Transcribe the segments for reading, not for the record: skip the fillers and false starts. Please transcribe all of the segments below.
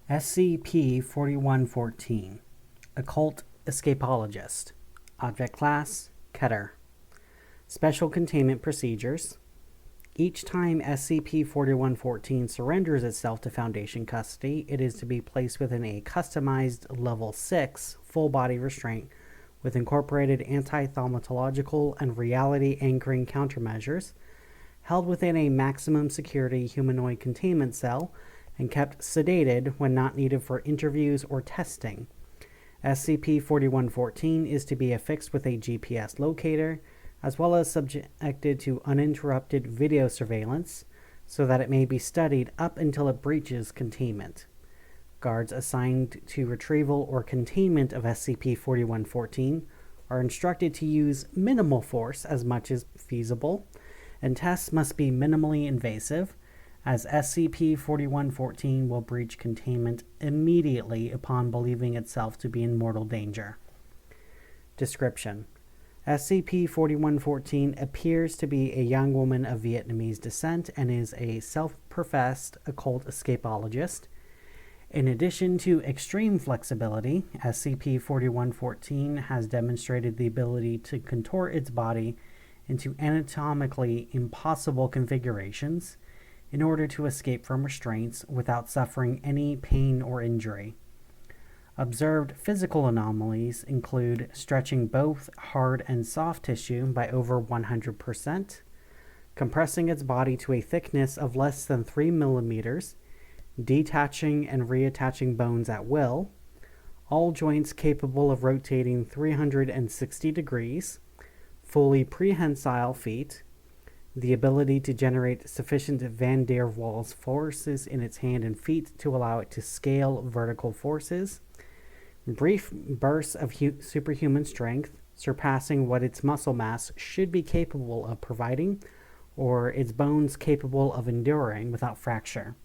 SCP-4114 Occult Escapologist. Object Class Keter. Special Containment Procedures. Each time SCP-4114 surrenders itself to Foundation custody, it is to be placed within a customized Level 6 full-body restraint with incorporated anti-thaumatological and reality-anchoring countermeasures, held within a maximum security humanoid containment cell, and kept sedated when not needed for interviews or testing. SCP-4114 is to be affixed with a GPS locator, as well as subjected to uninterrupted video surveillance, so that it may be studied up until it breaches containment. Guards assigned to retrieval or containment of SCP-4114 are instructed to use minimal force as much as feasible, and tests must be minimally invasive, as SCP-4114 will breach containment immediately upon believing itself to be in mortal danger. Description: SCP-4114 appears to be a young woman of Vietnamese descent and is a self-professed occult escapologist. In addition to extreme flexibility, SCP-4114 has demonstrated the ability to contort its body into anatomically impossible configurations in order to escape from restraints without suffering any pain or injury. Observed physical anomalies include stretching both hard and soft tissue by over 100%, compressing its body to a thickness of less than 3 millimeters, detaching and reattaching bones at will, all joints capable of rotating 360 degrees, fully prehensile feet, the ability to generate sufficient van der Waals forces in its hand and feet to allow it to scale vertical forces, brief bursts of superhuman strength, surpassing what its muscle mass should be capable of providing, or its bones capable of enduring without fracture.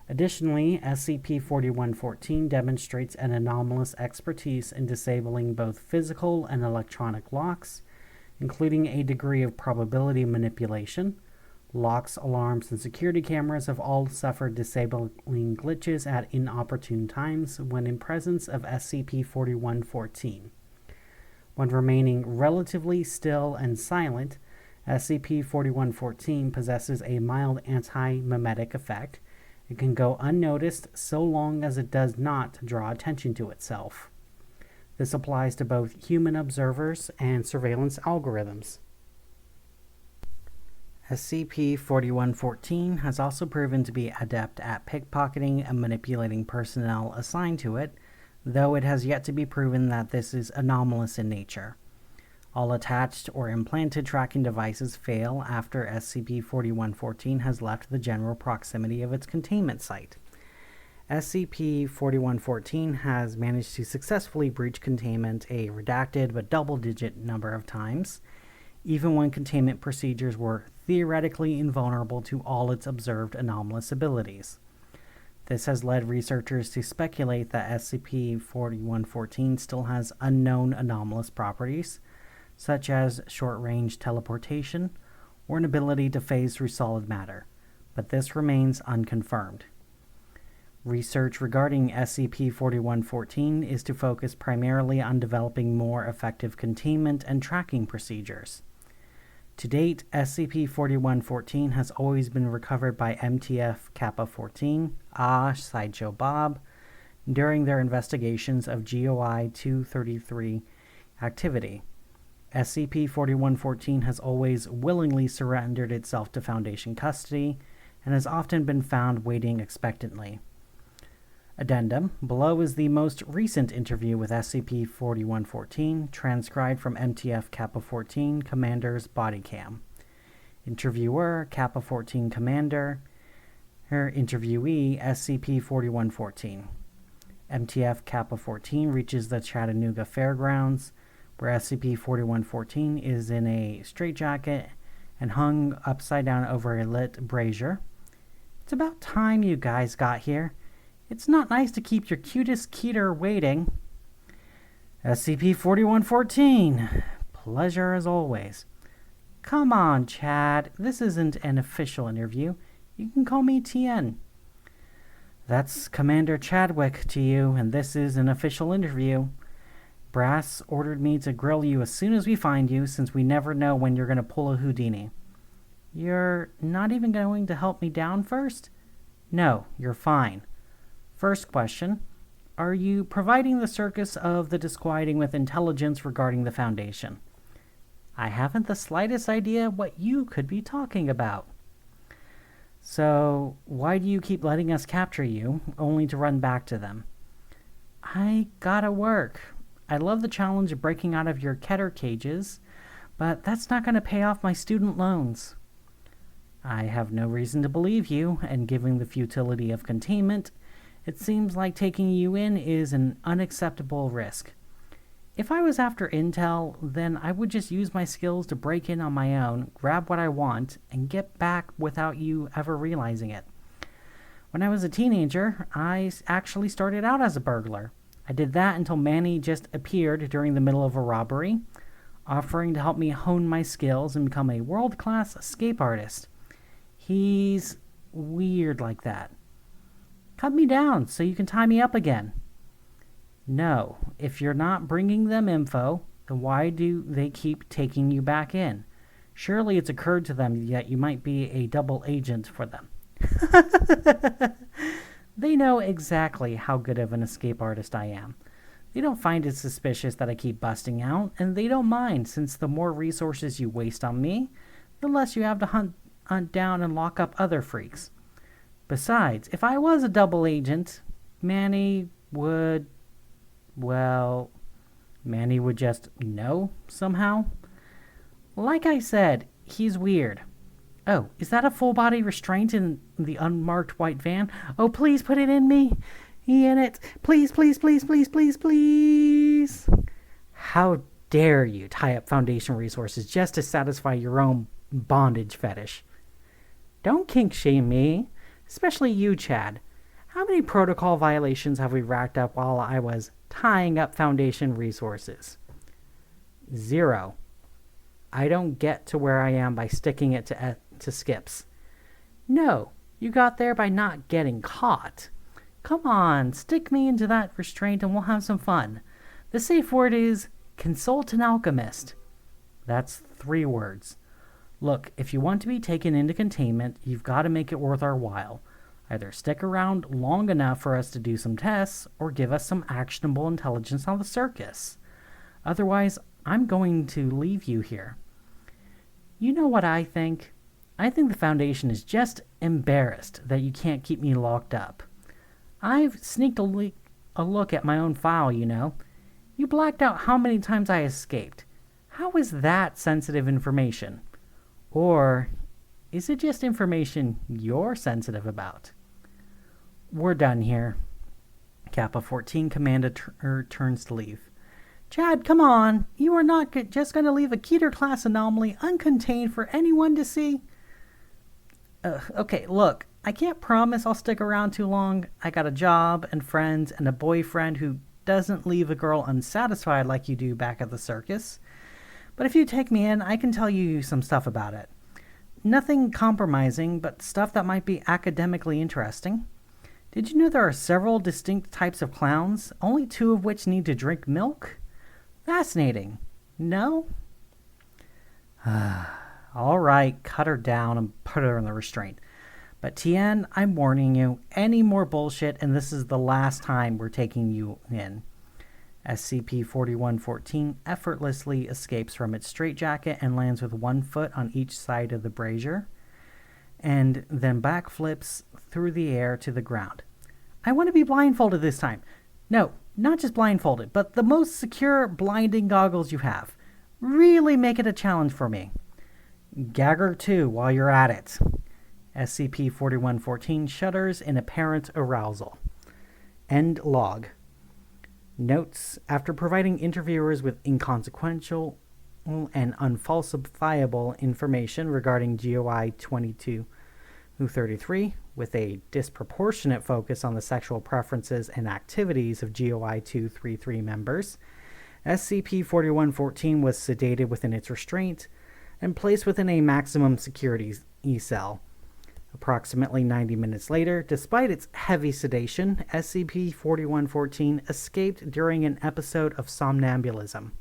Additionally, SCP-4114 demonstrates an anomalous expertise in disabling both physical and electronic locks, including a degree of probability manipulation. Locks, alarms, and security cameras have all suffered disabling glitches at inopportune times when in presence of SCP-4114. When remaining relatively still and silent, SCP-4114 possesses a mild anti-mimetic effect and can go unnoticed so long as it does not draw attention to itself. This applies to both human observers and surveillance algorithms. SCP-4114 has also proven to be adept at pickpocketing and manipulating personnel assigned to it, though it has yet to be proven that this is anomalous in nature. All attached or implanted tracking devices fail after SCP-4114 has left the general proximity of its containment site. SCP-4114 has managed to successfully breach containment a redacted but double-digit number of times, even when containment procedures were theoretically invulnerable to all its observed anomalous abilities. This has led researchers to speculate that SCP-4114 still has unknown anomalous properties, such as short-range teleportation or an ability to phase through solid matter, but this remains unconfirmed. Research regarding SCP-4114 is to focus primarily on developing more effective containment and tracking procedures. To date, SCP-4114 has always been recovered by MTF Kappa 14, Sideshow Bob, during their investigations of GOI 233 activity. SCP-4114 has always willingly surrendered itself to Foundation custody and has often been found waiting expectantly. Addendum: below is the most recent interview with SCP-4114, transcribed from MTF Kappa 14 Commander's body cam. Interviewer: Kappa 14 Commander. Her interviewee: SCP-4114. MTF Kappa 14 reaches the Chattanooga Fairgrounds, where SCP-4114 is in a straitjacket and hung upside down over a lit brazier. "It's about time you guys got here. It's not nice to keep your cutest Keter waiting." SCP-4114. "Pleasure as always." "Come on, Chad. This isn't an official interview. You can call me Tien." That's Commander Chadwick to you, and this is an official interview. Brass ordered me to grill you as soon as we find you, since we never know when you're going to pull a Houdini. You're not even going to help me down first? No, you're fine. First question, are you providing the circus of the disquieting with intelligence regarding the Foundation? I haven't the slightest idea what you could be talking about. So, why do you keep letting us capture you, only to run back to them? I gotta work. I love the challenge of breaking out of your Keter cages, but that's not going to pay off my student loans. I have no reason to believe you, and given the futility of containment, it seems like taking you in is an unacceptable risk. If I was after intel, then I would just use my skills to break in on my own, grab what I want, and get back without you ever realizing it. When I was a teenager, I actually started out as a burglar. I did that until Manny just appeared during the middle of a robbery, offering to help me hone my skills and become a world-class escape artist. He's weird like that. Cut me down so you can tie me up again. No, if you're not bringing them info, then why do they keep taking you back in? Surely it's occurred to them that you might be a double agent for them. They know exactly how good of an escape artist I am. They don't find it suspicious that I keep busting out, and they don't mind, since the more resources you waste on me, the less you have to hunt down and lock up other freaks. Besides, if I was a double agent, Manny would just know somehow. Like I said, he's weird. Oh, is that a full-body restraint in the unmarked white van? Oh, please put it in me. In it. Please, please, please, please, please, please. How dare you tie up Foundation resources just to satisfy your own bondage fetish? Don't kink-shame me, especially you, Chad. How many protocol violations have we racked up while I was tying up Foundation resources? 0. I don't get to where I am by sticking it to Skips. No, you got there by not getting caught. Come on, stick me into that restraint and we'll have some fun. The safe word is consult an alchemist. That's 3 words. Look, if you want to be taken into containment, you've got to make it worth our while. Either stick around long enough for us to do some tests, or give us some actionable intelligence on the circus. Otherwise, I'm going to leave you here. You know what I think? I think the Foundation is just embarrassed that you can't keep me locked up. I've sneaked a look at my own file, you know. You blacked out how many times I escaped. How is that sensitive information? Or is it just information you're sensitive about? We're done here. Kappa 14 Commander turns to leave. Chad, come on. You are not just going to leave a Keter class anomaly uncontained for anyone to see? Okay, look, I can't promise I'll stick around too long. I got a job and friends and a boyfriend who doesn't leave a girl unsatisfied like you do back at the circus. But if you take me in, I can tell you some stuff about it. Nothing compromising, but stuff that might be academically interesting. Did you know there are several distinct types of clowns, only 2 of which need to drink milk? Fascinating. No? All right, cut her down and put her in the restraint. But Tien, I'm warning you, any more bullshit, and this is the last time we're taking you in. SCP-4114 effortlessly escapes from its straitjacket and lands with 1 foot on each side of the brazier, and then backflips through the air to the ground. I want to be blindfolded this time. No, not just blindfolded, but the most secure blinding goggles you have. Really make it a challenge for me. Gagger 2 while you're at it. SCP-4114 shudders in apparent arousal. End log. Notes: after providing interviewers with inconsequential and unfalsifiable information regarding GOI 22-33, with a disproportionate focus on the sexual preferences and activities of GOI 233 members, SCP-4114 was sedated within its restraint and placed within a maximum security E-cell. Approximately 90 minutes later, despite its heavy sedation, SCP-4114 escaped during an episode of somnambulism.